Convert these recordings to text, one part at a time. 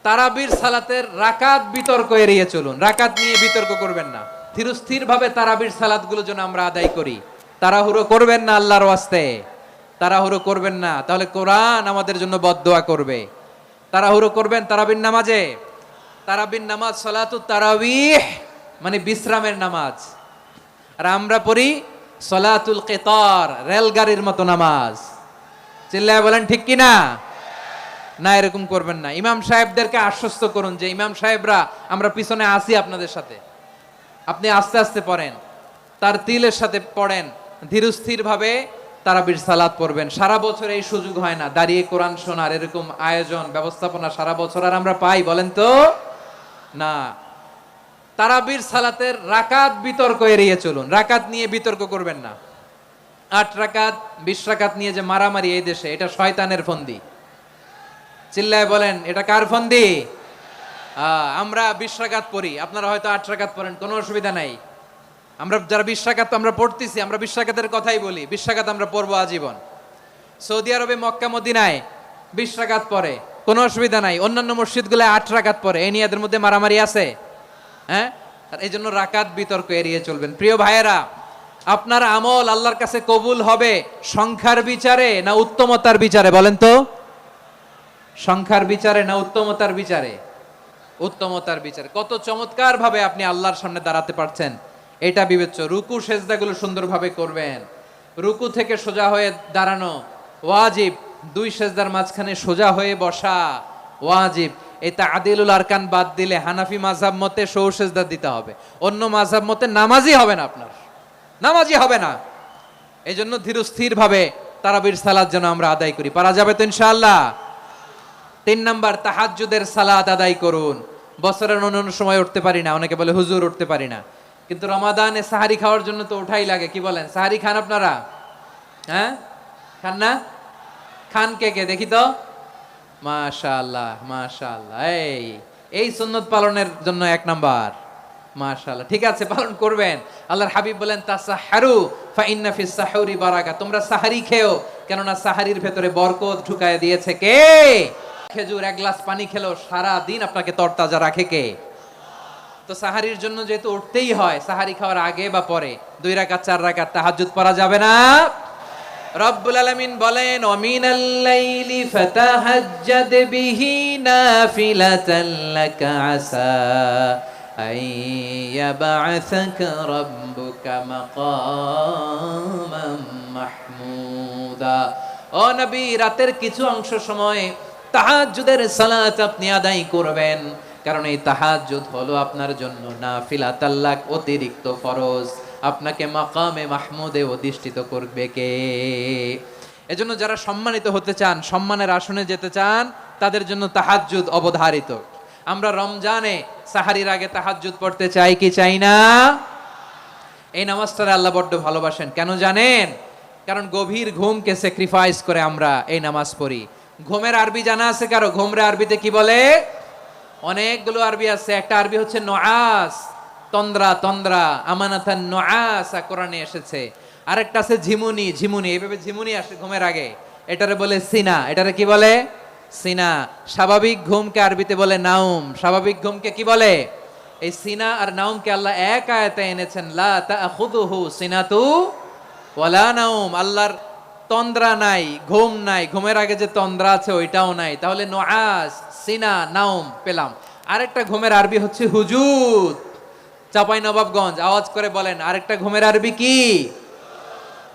তারাবির সালাতের রাকাত বিতর্ক এড়িয়ে চলুন। রাকাত নিয়ে বিতর্ক করবেন না। ধীরস্থির ভাবে তারাবির সালাতগুলো যেন আমরা আদায় করি। তাড়াহুড়ো করবেন না আল্লাহর ওয়াস্তে, তাড়াহুড়ো করবেন না, তাহলে কোরআন আমাদের জন্য বদদোয়া করবে। তাড়াহুড়ো করবেন তারাবির নামাজে। তারাবির নামাজ সালাতুত তারাবিহ মানে বিশ্রামের নামাজ। আর আমরা পড়ি সালাতুল কিতার, রেলগাড়ির মতো নামাজ। চিল্লায় বলেন ঠিক কিনা? না, এরকম করবেন না। ইমাম সাহেবদেরকে আশ্বস্ত করুন যে ইমাম সাহেবরা আমরা পিছনে আসি আপনাদের সাথে, আপনি আস্তে আস্তে পড়েন, তার তিলের সাথে পড়েন, ধীরস্থির ভাবে তারাবির সালাত পড়বেন। সারা বছর এই সুযোগ হয় না দাঁড়িয়ে কোরআন শোনার, এরকম আয়োজন ব্যবস্থাপনা সারা বছর আর আমরা পাই বলেন তো না। তারাবির সালাতের রাকাত বিতর্ক এড়িয়ে চলুন। রাকাত নিয়ে বিতর্ক করবেন না। 8 রাকাত 20 রাকাত নিয়ে যে মারামারি এই দেশে, এটা শয়তানের ফন্দি। চিল্লায় বলেন এটা কার ফন্দি? আমরা 20 রাকাত পড়ি, আপনারা হয়তো 8 রাকাত পড়েন, কোনো অসুবিধা নাই। আমরা যারা 20 রাকাত আমরা পড়তেছি, আমরা 20 রাকাতের কথাই বলি। 20 রাকাত আমরা পড়বো আজীবন। সৌদি আরবে মক্কা মদিনায় 20 রাকাত পড়ে, কোনো অসুবিধা নাই। অন্যান্য মসজিদগুলো 8 রাকাত পড়ে, এই নিয়ে এদের মধ্যে মারামারি আছে? হ্যাঁ, আর এই জন্য রাকাত বিতর্ক এড়িয়ে চলবেন। প্রিয় ভাইয়েরা, আপনার আমল আল্লাহর কাছে কবুল হবে সংখ্যার বিচারে না উত্তমতার বিচারে বলেন তো? সংখ্যার বিচারে না উত্তমতার বিচারে? উত্তমতার বিচারে। কত চমৎকার ভাবে আপনি আল্লাহর সামনে দাঁড়াতে পারছেন এটা বিবেচ্য। রুকু সেজদাগুলো সুন্দরভাবে করবেন। রুকু থেকে সোজা হয়ে দাঁড়ানো ওয়াজিব, 2 সেজদার মাঝখানে সোজা হয়ে বসা ওয়াজিব। এই তাআদিলুল আরকান বাদ দিলে হানাফি মাযহাব মতে সৌ সেজদা দিতে হবে। অন্য মাযহাব মতে নামাজই হবে না, আপনার নামাজই হবে না। এই জন্য ধীরস্থির ভাবে তারাবির সালাত যেন আমরা আদায় করি। পারা যাবে তো ইনশাআল্লাহ? 3 নাম্বার, তাহাজ্জুদের সালাত আদায় করুন। বছরের অন্যান্য সময় উঠতে পারি না, অনেকে বলে হুজুর উঠতে পারি না, কিন্তু রমাদানে সাহারি খাওয়ার জন্য তো ওঠাই লাগে। কি বলেন, সাহারি খান আপনারা? হ্যাঁ, খান না? খান কে কে দেখি তো? মাশাআল্লাহ মাশাআল্লাহ। এই সুন্নত পালনের জন্য 1 নাম্বার। মাশাআল্লাহ, ঠিক আছে, পালন করবেন। আল্লাহর হাবিব বলেন তাসাহহারু ফা ইন্না ফিস সাহুরি বারাকা, তোমরা সাহারি খেও, কেননা সাহারির ভেতরে বরকত ঢুকায় দিয়েছে কে? খেজুর 1 গ্লাস পানি খেলো সারা দিন আপনাকে তরতাজা রাখে কে? তো সাহারির জন্য যেহেতু উঠতেই হয়, সাহারি খাওয়ার আগে বা পরে 2 রাকাত 4 রাকাত তাহাজ্জুদ পড়া যাবে না? রব্বুল আলামিন বলেন ওয়ামিনাল লাইলি ফাতাহাজ্জাদ বিহি নাফিলাতান লাকা আসা আইয়াবআসাকা রাব্বুকা মাকামান মাহমুদা। ও নবী, রাতের কিছু অংশ সময় তাহাজ্জুদের সালাত আপনি আদায় করবেন, কারণ এই তাহাজ্জুদ হলো আপনার জন্য নাফিলাতাল লাক, অতিরিক্ত ফরজ। আপনাকে মাকামে মাহমুদে অধিষ্ঠিত করবে কে? এজন্য যারা সম্মানিত হতে চান, সম্মানের আসনে যেতে চান, তাদের জন্য তাহাজ্জুদ অবধারিত। আমরা রমজানে সাহারির আগে তাহাজ্জুদ পড়তে চাই কি চাই না? এই নামাজটারে আল্লাহ বড্ড ভালোবাসেন। কেন জানেন? কারণ গভীর ঘুমকে স্যাক্রিফাইস করে আমরা এই নামাজ পড়ি। ঘুমের আরবি জানা আছে কারো? ঘুমরে আরবিতে কি বলে? অনেকগুলো আরবি আছে। একটা আরবি হচ্ছে নুআস, তন্দ্রা তন্দ্রা, আমানাতান নুআসা কোরআনে এসেছে। আরেকটা আছে ঝিমুনি, ঝিমুনি, এইভাবে ঝিমুনি আসে ঘুমের আগে, এটারে বলে সিনা। এটারে কি বলে? সিনা। স্বাভাবিক ঘুমকে আরবিতে বলে নাউম। স্বাভাবিক ঘুমকে কি বলে? এই সিনা আর নাউমকে আল্লাহ এক আয়াতে এনেছেন, লা তাখুযুহু সিনাতু ওয়ালা নাউম। আল্লাহর তন্দ্রা নাই, ঘুম নাই। ঘুমের আগে যে তন্দ্রা আছে ওইটাও নাই। তাহলে নুআস, সিনা, নাউম পেলাম। আরেকটা ঘুমের আরবি হচ্ছে হুজুদ। চাঁপাইনবাবগঞ্জ আওয়াজ করে বলেন, আরেকটা ঘুমের আরবি কি?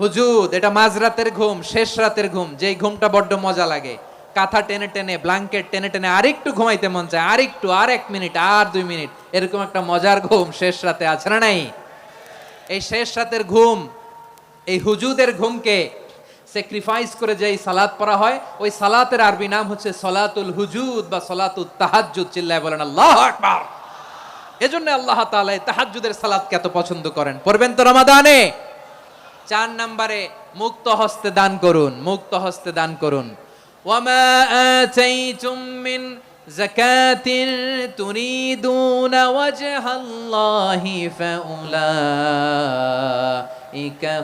হুজুদ। এটা মাঝরাতের ঘুম, শেষ রাতের ঘুম, যেই ঘুমটা বড্ড মজা লাগে। কাঁথা টেনে টেনে, ব্ল্যাঙ্কেট টেনে টেনে আরেকটু ঘুমাইতে মন চায়, আরেকটু, আর 1 মিনিট, আর 2 মিনিট, এরকম একটা মজার ঘুম শেষ রাতে আছে না নাই? এই শেষ রাতের ঘুম, এই হুজুদের ঘুমকে স্যাক্রিফাইস করে যেই সালাত পড়া হয়, ওই সালাতের আরবি নাম হচ্ছে সলাতুল হুজুদ বা সলাতুত তাহাজ্জুদ। চিল্লায় বলেন আল্লাহু আকবার। এজন্য আল্লাহ তাআলা এই তাহাজ্জুদের সালাতকে এত পছন্দ করেন। পড়বেন তো রমাদানে? 4 নম্বরে মুক্ত হস্তে দান করুন। মুক্ত হস্তে দান করুন। ওয়ামা আতাইতুম মিন যাকাতিন তুরিদুনা ওয়াজহাল্লাহি ফাউলাইকা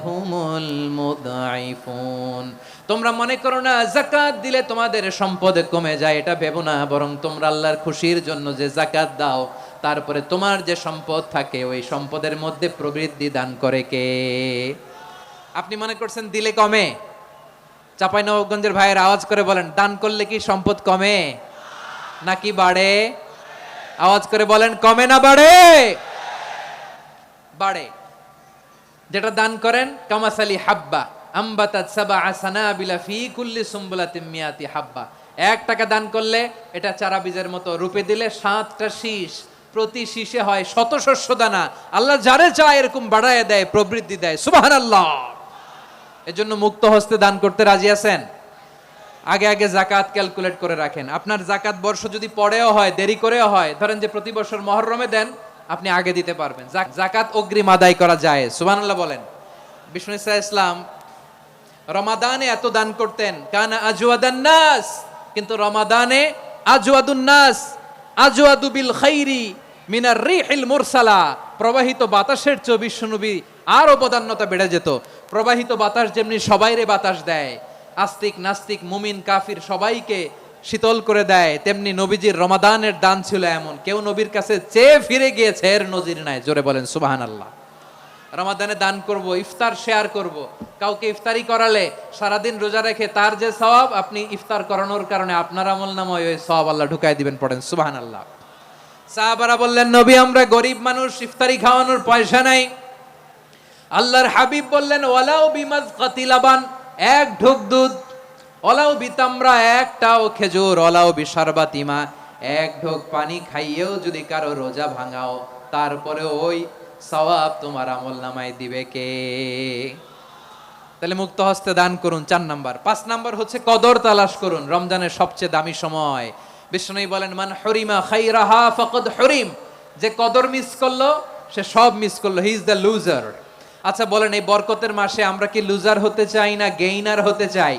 হুমুল মুদঈফুন। তোমরা মনে করো না যাকাত দিলে তোমাদের সম্পদ কমে যায়, এটা ভেবো না, বরং তোমরা আল্লাহর খুশির জন্য যে যাকাত দাও, তারপরে তোমার যে সম্পদ থাকে ওই সম্পদের মধ্যে প্রবৃদ্ধি দান করে কে? আপনি মনে করছেন দিলে কমে? চাঁপাইনবাবগঞ্জের ভাইয়ের আওয়াজ করে বলেন, দান করলে কি সম্পদ কমে নাকি বাড়ে? আওয়াজ করে বলেন, কমে না বাড়ে? বাড়ে। যেটা দান করেন, কামাসালি হাব্বা আম্বাতাত সাবআ সানাবিলা ফি কুল্লি সুমবুলাতিন মিয়াতি হাব্বা। 1 টাকা দান করলে এটা চারা বীজের মতো, রূপে দিলে 7টা শীষ, প্রতি শীষে হয় শত শস্য দানা। আল্লাহ যারে চায় এরকম বাড়ায় দেয়, প্রবৃদ্ধি দেয়। সুবহানাল্লাহ। এজন্য মুক্ত হস্তে দান করতে রাজি আছেন? আগে আগে জাকাত ক্যালকুলেট করে রাখেন। আপনার জাকাত বর্ষ যদি পরেও হয়, দেরি করেও হয়, ধরেন যে প্রতি বছর মুহররমে দেন, আপনি আগে দিতে পারবেন। জাকাত অগ্রিম আদায় করা যায়। সুবহানাল্লাহ বলেন। বিষ্ণু ইসলাম রমাদানে এত দান করতেন, কানা আজওয়াদান নাস, কিন্তু রমাদানে আজওয়াদুন নাস আজওয়াদু বিল খাইরি মিনার রিহিল মুরসালা। প্রবাহিত বাতাসের চেয়ে বিশ্বনবী আরো বদান্যতা বেড়ে যেত। প্রবাহিত বাতাস যেমনি সবাইরে বাতাস দেয়, আস্তিক নাস্তিক মুমিন কাফির সবাইকে শীতল করে দেয়, তেমনি নবীজির রমাদানের দান ছিল এমন, কেউ নবীর কাছে চেয়ে ফিরে গিয়েছে এর নজির নাই। জোরে বলেন সুবহানাল্লাহ। রমাদানে দান করব, ইফতার শেয়ার করব। কাউকে ইফতারি করালে সারাদিন রোজা রেখে তার যে সওয়াব, আপনি ইফতার করানোর কারণে আপনার আমলনামায় ওই সওয়াব আল্লাহ ঢুকাই দিবেন। পড়েন সুবহানাল্লাহ। সাহাবারা বললেন, নবী আমরা গরিব মানুষ, ইফতারি খাওয়ানোর পয়সা নাই। আল্লাহর হাবিব বললেন, ওয়ালাউ বিমাজকাতি লাবান, 1 ঢোক দুধ, ওয়ালাউ বিতামরা, 1টাও খেজুর, ওয়ালাউ বিশারবাতিমা, 1 ঢোক পানি খাইয়েও যদি কারো রোজা ভাঙাও, তারপরে ওই সওয়াব তোমার আমলনামায় দিবে কে? তাহলে মুক্ত হস্তে দান করুন, 4 নাম্বার। 5 নাম্বার হচ্ছে কদর তালাশ করুন। রমজানের সবচেয়ে দামি সময়। বিষ্ণু বলেন, মান হরিমা খাইরাহা ফাকাদ হরিম, যে কদর মিস করলো সে সব মিস করলো, হি ইজ দ্য লুজার। আচ্ছা বলেন, এই বরকতের মাসে আমরা কি লুজার হতে চাই না গেইনার হতে চাই?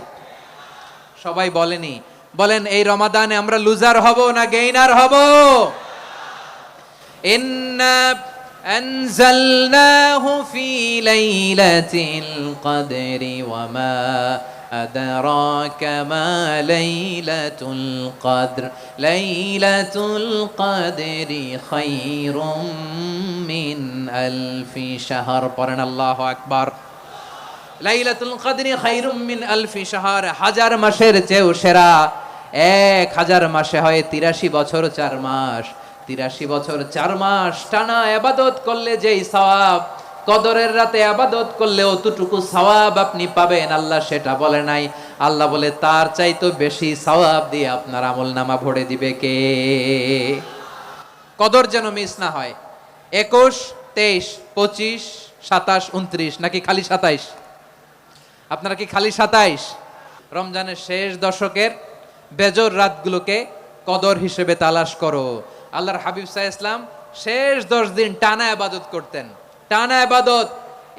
সবাই বলেনি, বলেন এই রমাদানে আমরা লুজার হব না গেইনার হব? ইন্না আনজালনাহু ফি লাইলাতিল কদরি ওয়া মা আদরাকা মা লাইলাতুল কদর লাইলাতুল কদরি খায়রুম মিন আলফি শাহর। পড়েন আল্লাহু আকবার। লাইলাতুল কদরি খায়রুম মিন আলফি শাহর, 1000 মাসের চেয়েও সেরা। 1000 মাসে হয় 83 বছর 4 মাস। 83 বছর 4 মাস টানা ইবাদত করলে যেই সওয়াব, কদরের রাতে ইবাদত করলে অতটুকু সওয়াব আপনি পাবেন, আল্লাহ সেটা বলে নাই। আল্লাহ বলে তার চাইতে বেশি সওয়াব দিয়ে আপনার আমলনামা ভরে দিবে কে? কদর যেন মিস না হয়। 21, 23, 25, 27, 29 নাকি খালি 27? আপনারা কি খালি 27? রমজানের শেষ দশকের বেজর রাতগুলোকে কদর হিসেবে তালাশ করো। আল্লাহর হাবিব সাল্লাল্লাহু আলাইহি ওয়াসাল্লাম শেষ 10 দিন টানা ইবাদত করতেন। টানা ইবাদত।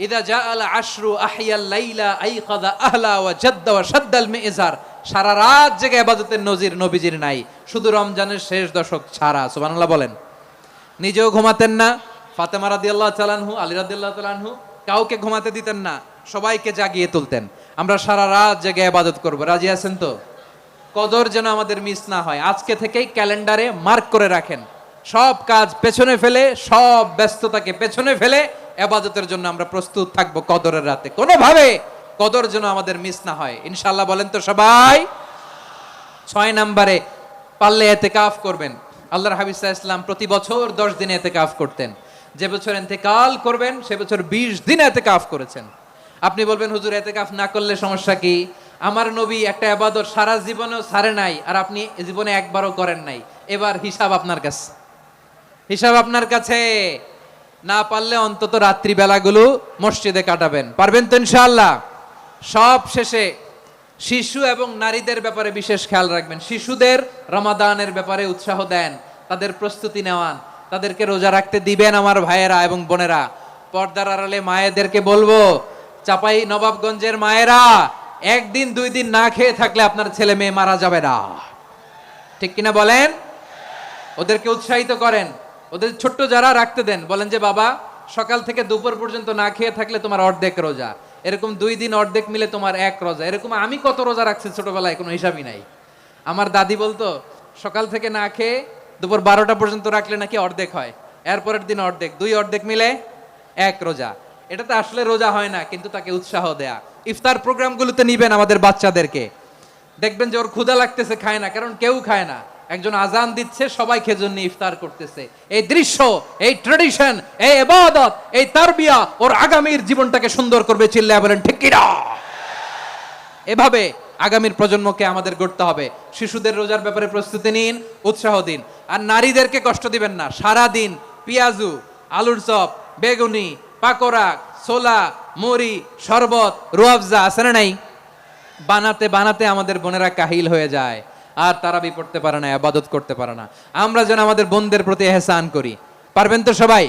ইদা জাআল আশরু আহইয়াল লাইলা আইকাযা আহলা ওয়া জাদ্দা ওয়া শাদ্দাল মিজার। সারা রাত জেগে ইবাদতের নজির নবীজির নাই, শুধু রমজানের শেষ দশক ছাড়া। সুবহানাল্লাহ বলেন। নিজেও ঘুমাতেন না। ফাতেমা রাদিয়াল্লাহু তাআলা আনহু, আলী রাদিয়াল্লাহু তাআলা আনহু কাউকে ঘুমাতে দিতেন না, সবাইকে জাগিয়ে তুলতেন। আমরা সারা রাত জেগে ইবাদত করব। রাজি আছেন তো? কদর যেন আমাদের মিস না হয়। আজকে থেকেই ক্যালেন্ডারে মার্ক করে রাখেন। সব কাজ পেছনে ফেলে, সব ব্যস্ততাকে পেছনে ফেলে ইবাদতের জন্য আমরা প্রস্তুত থাকবো কদরের রাতে। কোনোভাবে কদর যেন আমাদের মিস না হয়, ইনশাআল্লাহ বলেন তো সবাই। 6 নম্বরে পারলে ইতিকাফ করবেন। আল্লাহর হাবিব সাল্লাল্লাহু আলাইহি ওয়াসাল্লাম প্রতি বছর 10 দিন ইতিকাফ করতেন। যে বছর ইন্তেকাল করবেন সে বছর 20 দিন ইতিকাফ করেছেন। আপনি বলবেন, হুজুর ইতিকাফ না করলে সমস্যা কি? আমার নবী একটা ইবাদত সারা জীবনেও ছাড়ে নাই, আর আপনি জীবনে একবারও করেন নাই। এবার হিসাব আপনার কাছে, হিসাব আপনার কাছে। না পারলে অন্তত রাত্রি বেলাগুলো মসজিদে কাটাবেন। পারবেন তো ইনশাআল্লাহ? সব শেষে শিশু এবং নারীদের ব্যাপারে বিশেষ খেয়াল রাখবেন। শিশুদের রমাদানের ব্যাপারে উৎসাহ দেন, তাদের প্রস্তুতি নেওয়ান, তাদেরকে রোজা রাখতে দিবেন। আমার ভাইয়েরা এবং বোনেরা, পর্দার আড়ালে মায়েদেরকে বলবো, চাপাই নবাবগঞ্জের মায়েরা, 1 দিন 2 দিন না খেয়ে থাকলে আপনার ছেলে মেয়ে মারা যাবে না। ঠিক কিনা বলেন? ওদেরকে উৎসাহিত করেন। ওদের ছোট্ট যারা রাখতে দেন, বলেন যে বাবা সকাল থেকে দুপুর পর্যন্ত না খেয়ে থাকলে তোমার অর্ধেক রোজা। এরকম 2 দিন অর্ধেক মিলে তোমার 1 রোজা। এরকম আমি কত রোজা রাখছি ছোটবেলায় কোনো হিসাবই নাই। আমার দাদি বলতো সকাল থেকে না খেয়ে দুপুর 12টা পর্যন্ত রাখলে নাকি অর্ধেক হয়, এরপরের দিন অর্ধেক, 2 অর্ধেক মিলে 1 রোজা। এটা তো আসলে রোজা হয় না, কিন্তু তাকে উৎসাহ দেয়া। ইফতার প্রোগ্রামগুলোতে নিবেন আমাদের বাচ্চাদেরকে, দেখবেন যে ওর ক্ষুধা লাগতেছে, খায় না, কারণ কেউ খায় না, একজন আজান দিচ্ছে, সবাই খেজুর নিয়ে ইফতার করতেছে। এই দৃশ্য, এই ট্রেডিশন, এই ইবাদত, এই তারবিয়া ওর আগামীর জীবনটাকে সুন্দর করবে। চিল্লায়া বলেন ঠিক কি না? এভাবে আগামীর প্রজন্মকে আমাদের গড়তে হবে। শিশুদের রোজার ব্যাপারে প্রস্তুতি নিন, উৎসাহ দিন। আর নারীদেরকে কষ্ট দিবেন না। সারা দিন পেঁয়াজু, আলুর চপ, বেগুনি, পাকোড়া, ছোলা, মুড়ি, শরবত, রুয়াবজা আছে না নাই, বানাতে বানাতে আমাদের বোনেরা কাহিল হয়ে যায়, আর তারাবি পড়তে পারে না, ইবাদত করতে পারে না। আমরা যেন আমাদের বোনদের প্রতি ইহসান করি। পারবেন তো সবাই?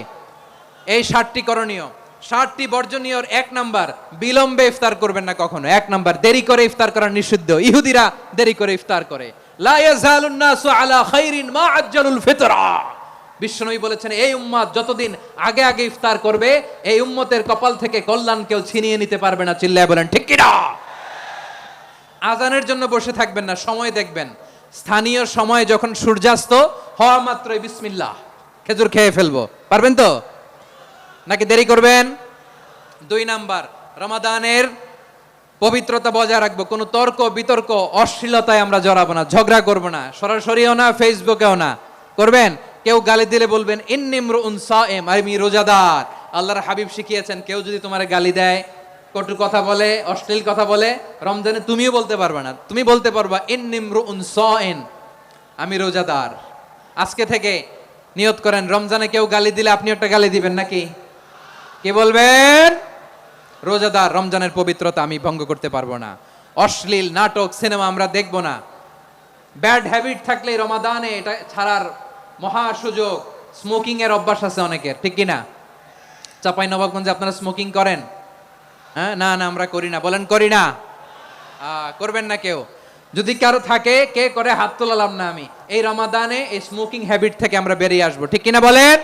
এই 7টি করণীয়, 7টি বর্জনীয়র 1 নাম্বার, বিলম্বে ইফতার করবেন না কখনো। 1 নাম্বার, দেরি করে ইফতার করা নিষিদ্ধ। ইহুদিরা দেরি করে ইফতার করে। লা ইয়াজালুন নাসু আলা খাইরিন মা আজ্জালুল ফিতরা। বিশ্বনবী বলেছেন, এই উম্মত যতদিন আগে আগে ইফতার করবে, এই উম্মতের কপাল থেকে কল্যাণ কেউ ছিনিয়ে নিতে পারবে না। চিল্লায় বলেন ঠিক কি না? আজানের জন্য বসে থাকবেন না, সময় দেখবেন। স্থানীয় সময় যখন সূর্যাস্ত হওয়া মাত্রই বিসমিল্লাহ, খেজুর খেয়ে ফেলবো। পারবেন তো নাকি দেরি করবেন? 2 নাম্বার, রমাদানের পবিত্রতা বজায় রাখবো। কোনো তর্ক বিতর্ক অশ্লীলতায় আমরা জড়াবো না, ঝগড়া করবো না, সরাসরিও না, ফেসবুকেও না। করবেন? কেউ গালি দিলে বলবেন ইন্নিমরুন সায়েম, আমি রোজাদার। আল্লাহর হাবিব শিখিয়েছেন, কেউ যদি তোমার গালি দেয়, কটু কথা বলে, অশ্লীল কথা বলে, রমজানে তুমিও বলতে পারবে না। তুমি বলতে পারবা ইন্নিমরুন সায়েম, আমি রোজাদার। আজকে থেকে নিয়ত করেন, রমজানে কেউ গালি দিলে আপনি একটা গালি দিবেন নাকি? কি বলবেন? রোজাদার, রমজানের পবিত্রতা আমি ভঙ্গ করতে পারবো না। অশ্লীল নাটক, সিনেমা আমরা দেখবো না। ব্যাড হ্যাবিট থাকলে রমাদানে এটা ছাড়ার মহা সুযোগ। স্মোকিং এর অভ্যাস আছে অনেকের, ঠিক কি না? চাপাই নবাবগঞ্জে আপনারা স্মোকিং করেন? হ্যাঁ, না না আমরা করি না। বলেন করি না? করবেন না কেউ? যদি কারো থাকে, কে করে হাত তোলালাম না আমি। এই রমাদানে এই স্মোকিং হ্যাবিট থেকে আমরা বেরিয়ে আসবো, ঠিক কিনা বলেন?